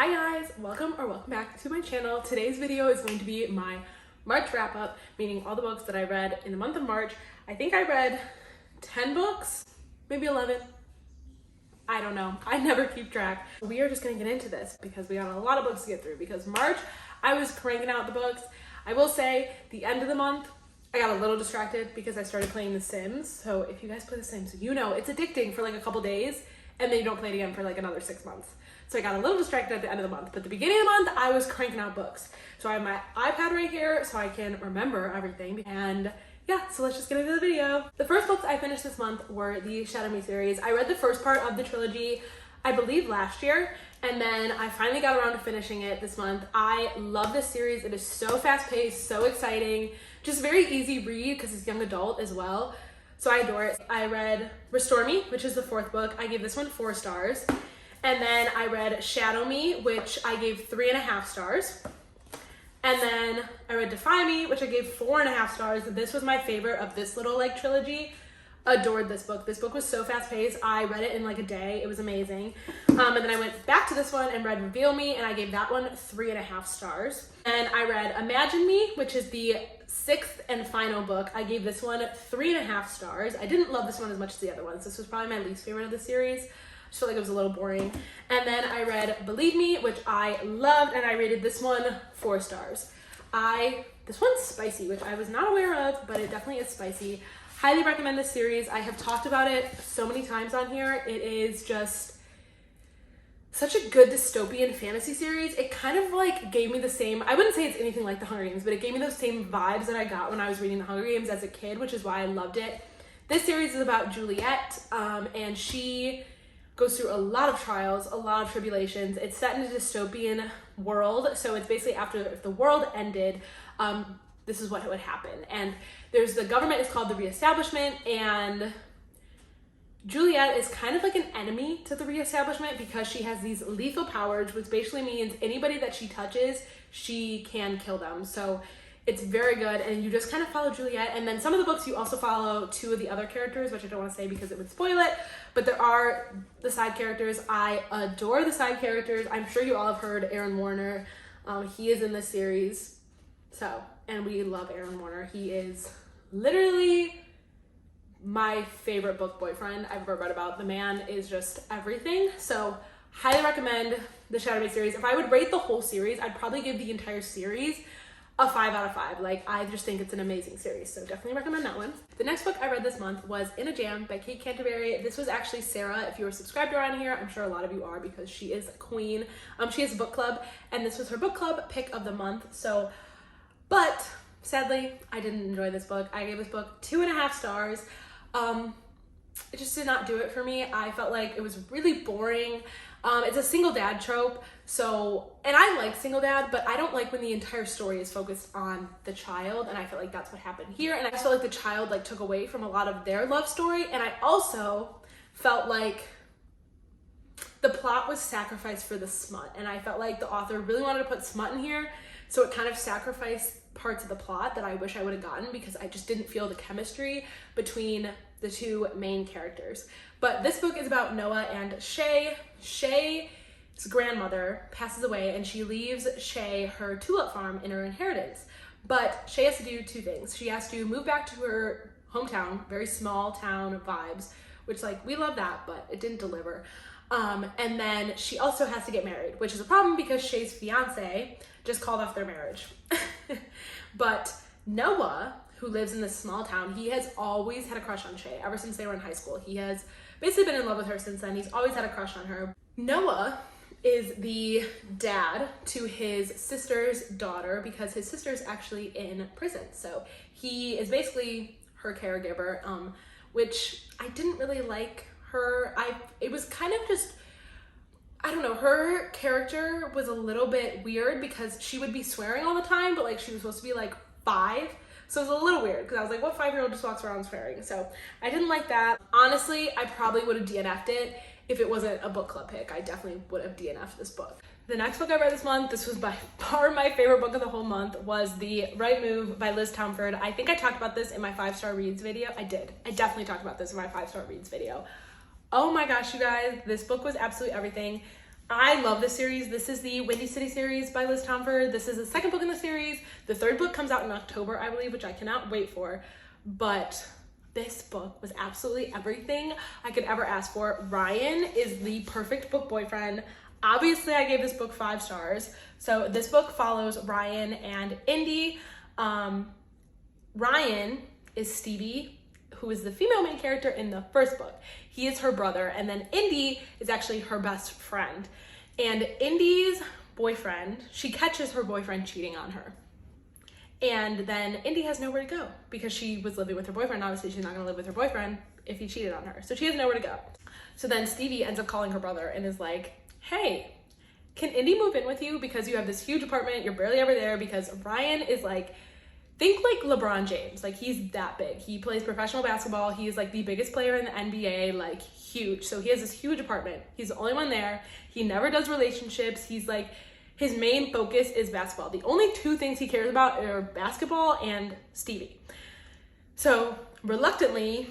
Hi guys, welcome back to my channel. Today's video is going to be my March wrap up, meaning all the books that I read in the month of March. I think I read 10 books, maybe 11. I don't know. I never keep track. We are just gonna get into this because we got a lot of books to get through because March, I was cranking out the books. I will say the end of the month, I got a little distracted because I started playing The Sims. So if you guys play The Sims, you know it's addicting for like a couple days and then you don't play it again for like another 6 months. So I got a little distracted at the end of the month, but the beginning of the month, I was cranking out books. So I have my iPad right here so I can remember everything. And yeah, so let's just get into the video. The first books I finished this month were the Shadow Me series. I read the first part of the trilogy, I believe last year, and then I finally got around to finishing it this month. I love this series. It is so fast-paced, so exciting, just very easy read because it's young adult as well. So I adore it. I read Restore Me, which is the fourth book. I gave this one 4 stars. And then I read Shadow Me, which I gave 3.5 stars. And then I read Defy Me, which I gave 4.5 stars. This was my favorite of this little like trilogy. Adored this book. This book was so fast paced. I read it in like a day. It was amazing. And then I went back to this one and read Reveal Me, and I gave that one 3.5 stars. And I read Imagine Me, which is the 6th and final book. I gave this one 3.5 stars. I didn't love this one as much as the other ones. This was probably my least favorite of the series. I just felt like it was a little boring. And then I read Believe Me, which I loved, and I rated this one 4 stars. This one's spicy, which I was not aware of, but it definitely is spicy. Highly recommend this series. I have talked about it so many times on here. It is just such a good dystopian fantasy series. It kind of like gave me the same, I wouldn't say it's anything like The Hunger Games, but it gave me those same vibes that I got when I was reading The Hunger Games as a kid, which is why I loved it. This series is about Juliet, and she goes through a lot of trials, a lot of tribulations. It's set in a dystopian world, so it's basically after if the world ended, this is what would happen. And there's the government is called the Reestablishment, and Juliet is kind of like an enemy to the Reestablishment because she has these lethal powers, which basically means anybody that she touches, she can kill them. So it's very good, and you just kind of follow Juliet. And then some of the books you also follow 2 of the other characters, which I don't want to say because it would spoil it, but there are the side characters. I adore the side characters. I'm sure you all have heard Aaron Warner. He is in this series, and we love Aaron Warner. He is literally my favorite book boyfriend I've ever read about. The man is just everything. So highly recommend the Shadow Me series. If I would rate the whole series, I'd probably give the entire series a 5 out of 5. Like, I just think it's an amazing series, so definitely recommend that one. The next book I read this month was In a Jam by Kate Canterbury. This was actually Sarah. If you were subscribed around here, I'm sure a lot of you are because she is a queen. She has a book club, and this was her book club pick of the month. So, but sadly, I didn't enjoy this book. I gave this book 2.5 stars. It just did not do it for me. I felt like it was really boring. It's a single dad trope, so, and I like single dad, but I don't like when the entire story is focused on the child, and I feel like that's what happened here. And I felt like the child like took away from a lot of their love story, and I also felt like the plot was sacrificed for the smut, and I felt like the author really wanted to put smut in here, so it kind of sacrificed parts of the plot that I wish I would have gotten because I just didn't feel the chemistry between the 2 main characters. But this book is about Noah and Shay. Shay's grandmother passes away and she leaves Shay her tulip farm in her inheritance. But Shay has to do 2 things. She has to move back to her hometown, very small town vibes, which like we love that, but it didn't deliver. And then she also has to get married, which is a problem because Shay's fiance just called off their marriage. But Noah, who lives in this small town, he has always had a crush on Shay ever since they were in high school. He has basically been in love with her since then. He's always had a crush on her. Noah is the dad to his sister's daughter because his sister's actually in prison. So he is basically her caregiver, which I didn't really like her. It was kind of just, I don't know, her character was a little bit weird because she would be swearing all the time, but like she was supposed to be like 5. So it was a little weird because I was like, what 5-year-old just walks around swearing? So I didn't like that. Honestly, I probably would have DNF'd it if it wasn't a book club pick. I definitely would have DNF'd this book. The next book I read this month, this was by far my favorite book of the whole month, was The Right Move by Liz Tomford. I think I talked about this in my 5-star reads video. I did. I definitely talked about this in my 5-star reads video. Oh my gosh, you guys, this book was absolutely everything. I love this series. This is the Windy City series by Liz Tomford. This is the second book in the series. The third book comes out in October, I believe, which I cannot wait for. But this book was absolutely everything I could ever ask for. Ryan is the perfect book boyfriend. Obviously, I gave this book 5 stars. So this book follows Ryan and Indy. Ryan is Stevie, who is the female main character in the first book. He is her brother, and then Indy is actually her best friend. And Indy's boyfriend, she catches her boyfriend cheating on her. And then Indy has nowhere to go because she was living with her boyfriend. Obviously, she's not gonna live with her boyfriend if he cheated on her. So she has nowhere to go. So then Stevie ends up calling her brother and is like, hey, can Indy move in with you because you have this huge apartment, you're barely ever there, because Ryan is like, think like LeBron James, like he's that big. He plays professional basketball. He is like the biggest player in the NBA, like huge. So he has this huge apartment. He's the only one there. He never does relationships. He's like, his main focus is basketball. The only 2 things he cares about are basketball and Stevie. So reluctantly,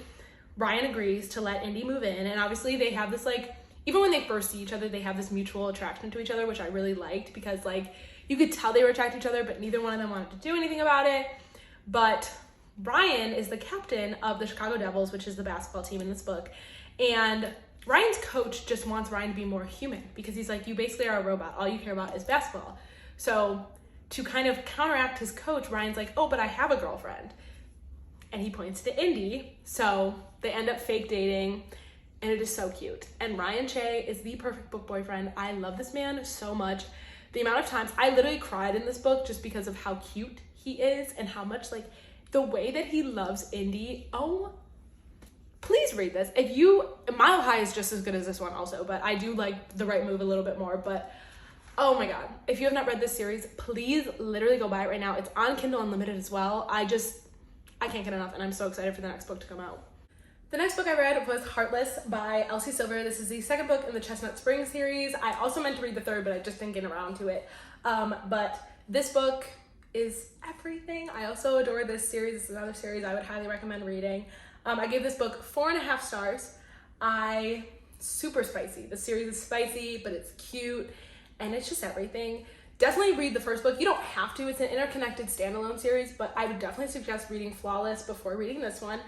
Ryan agrees to let Indy move in. And obviously they have this like, even when they first see each other, they have this mutual attraction to each other, which I really liked because like, you could tell they were attracted to each other, but neither one of them wanted to do anything about it. But Ryan is the captain of the Chicago Devils, which is the basketball team in this book. And Ryan's coach just wants Ryan to be more human because he's like, you basically are a robot. All you care about is basketball. So to kind of counteract his coach, Ryan's like, oh, but I have a girlfriend. And he points to Indy. So they end up fake dating. And it is so cute. And Ryan Che is the perfect book boyfriend. I love this man so much. The amount of times I literally cried in this book just because of how cute he is and how much like the way that he loves Indy. Oh, please read this. If you, Mile High is just as good as this one also, but I do like The Right Move a little bit more. But oh my God, if you have not read this series, please literally go buy it right now. It's on Kindle Unlimited as well. I can't get enough and I'm so excited for the next book to come out. The next book I read was Heartless by Elsie Silver. This is the second book in the Chestnut Spring series. I also meant to read the third, but I just didn't get around to it. But this book is everything. I also adore this series. This is another series I would highly recommend reading. I gave this book 4.5 stars. Super spicy. The series is spicy, but it's cute, and it's just everything. Definitely read the first book. You don't have to. It's an interconnected standalone series, but I would definitely suggest reading Flawless before reading this one.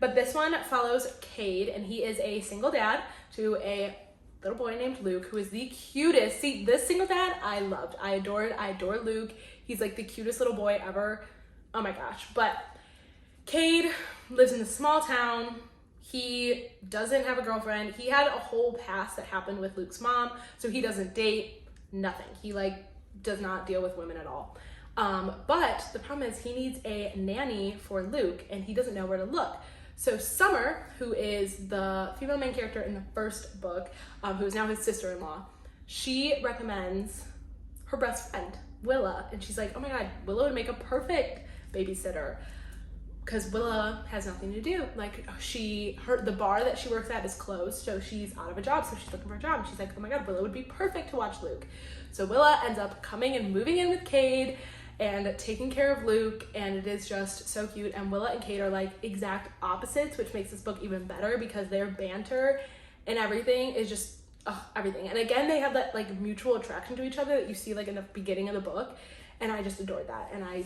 But this one follows Cade, and he is a single dad to a little boy named Luke, who is the cutest. See, this single dad I loved. I adore Luke. He's like the cutest little boy ever. Oh my gosh. But Cade lives in a small town. He doesn't have a girlfriend. He had a whole past that happened with Luke's mom, so he doesn't date, nothing. He like does not deal with women at all. But the problem is he needs a nanny for Luke, and he doesn't know where to look. So Summer, who is the female main character in the first book, who is now his sister-in-law, she recommends her best friend, Willa. And she's like, oh my God, Willa would make a perfect babysitter because Willa has nothing to do. Like the bar that she works at is closed, so she's out of a job. So she's looking for a job. And she's like, oh my God, Willa would be perfect to watch Luke. So Willa ends up coming and moving in with Cade and taking care of Luke, and it is just so cute. And Willa and Cade are like exact opposites, which makes this book even better because their banter and everything is just everything. And again, they have that like mutual attraction to each other that you see like in the beginning of the book, and I just adored that. And I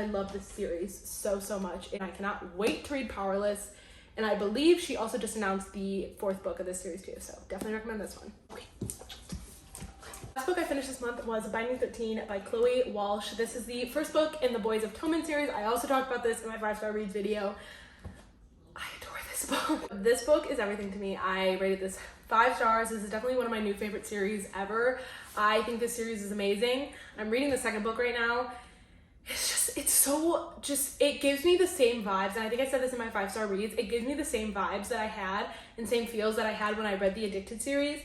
love this series so much, and I cannot wait to read Powerless. And I believe she also just announced the 4th book of this series too, so definitely recommend this one. Okay. Last book I finished this month was Binding 13 by Chloe Walsh. This is the first book in the Boys of Tillman series. I also talked about this in my 5-star reads video. I adore this book. This book is everything to me. I rated this 5 stars. This is definitely one of my new favorite series ever. I think this series is amazing. I'm reading the second book right now. It gives me the same vibes, and I think I said this in my 5-star reads, it gives me the same vibes that I had and same feels that I had when I read the Addicted series.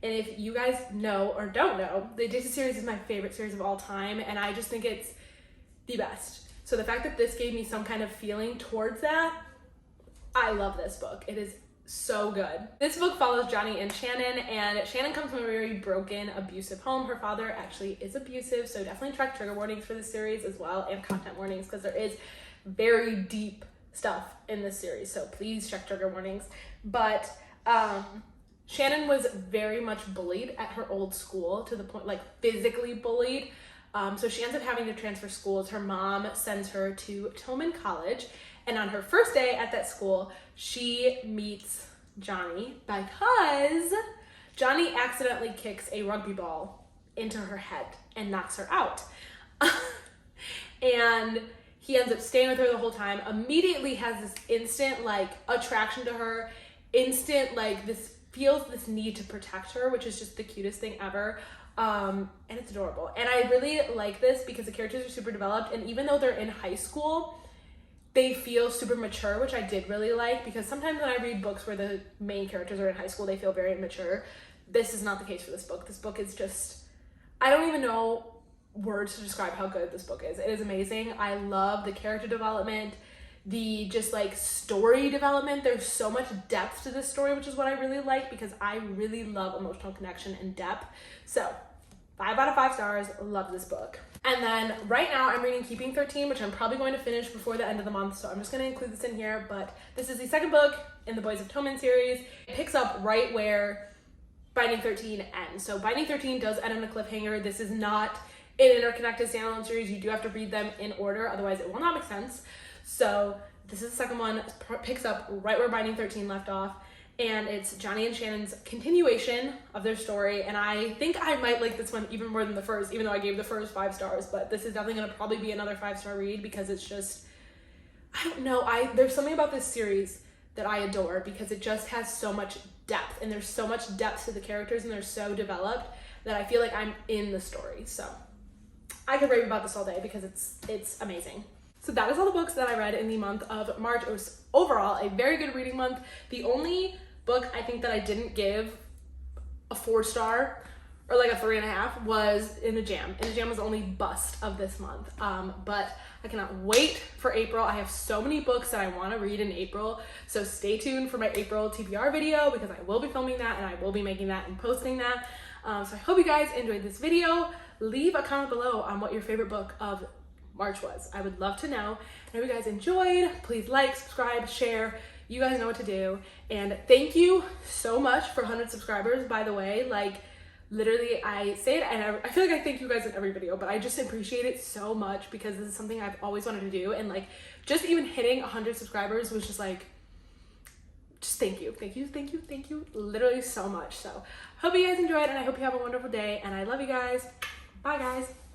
And if you guys know or don't know, the Addicted series is my favorite series of all time, and I just think it's the best. So the fact that this gave me some kind of feeling towards that, I love this book. It is so good. This book follows Johnny and Shannon comes from a very broken, abusive home. Her father actually is abusive, so definitely check trigger warnings for this series as well, and content warnings, because there is very deep stuff in this series, so please check trigger warnings. But Shannon was very much bullied at her old school, to the point, like physically bullied. So she ends up having to transfer schools. Her mom sends her to Tillman College, and on her first day at that school, she meets Johnny because Johnny accidentally kicks a rugby ball into her head and knocks her out. And he ends up staying with her the whole time, immediately has this instant like attraction to her, instant like feels this need to protect her, which is just the cutest thing ever. And it's adorable. And I really like this because the characters are super developed, and even though they're in high school, they feel super mature, which I did really like, because sometimes when I read books where the main characters are in high school, they feel very immature. This is not the case for this book. This book is just, I don't even know words to describe how good this book is. It is amazing. I love the character development, the just like story development. There's so much depth to this story, which is what I really like, because I really love emotional connection and depth. So 5 out of 5 stars, love this book. And then right now I'm reading Keeping 13, which I'm probably going to finish before the end of the month, so I'm just going to include this in here. But this is the second book in the Boys of Toman series. It picks up right where Binding 13 ends. So Binding 13 does end on a cliffhanger. This is not an interconnected standalone series. You do have to read them in order, otherwise it will not make sense. So this is the second one, picks up right where Binding 13 left off. And it's Johnny and Shannon's continuation of their story. And I think I might like this one even more than the first, even though I gave the first 5 stars. But this is definitely going to probably be another 5-star read, because it's just, I don't know. There's something about this series that I adore, because it just has so much depth. And there's so much depth to the characters, and they're so developed that I feel like I'm in the story. So I could rave about this all day because it's amazing. So that is all the books that I read in the month of March. It was overall a very good reading month. The only book I think that I didn't give a 4-star or like a 3.5 was In a Jam. In a Jam was the only bust of this month. But I cannot wait for April. I have so many books that I want to read in April. So stay tuned for my April TBR video, because I will be filming that and I will be making that and posting that. So I hope you guys enjoyed this video. Leave a comment below on what your favorite book of March was. I would love to know. And if you guys enjoyed, please like, subscribe, share. You guys know what to do. And thank you so much for 100 subscribers, by the way. Like, literally, I say it, and I feel like I thank you guys in every video, but I just appreciate it so much, because this is something I've always wanted to do. And like, just even hitting 100 subscribers was just like, just thank you, thank you, thank you, thank you, literally so much. So hope you guys enjoyed, and I hope you have a wonderful day, and I love you guys. Bye guys.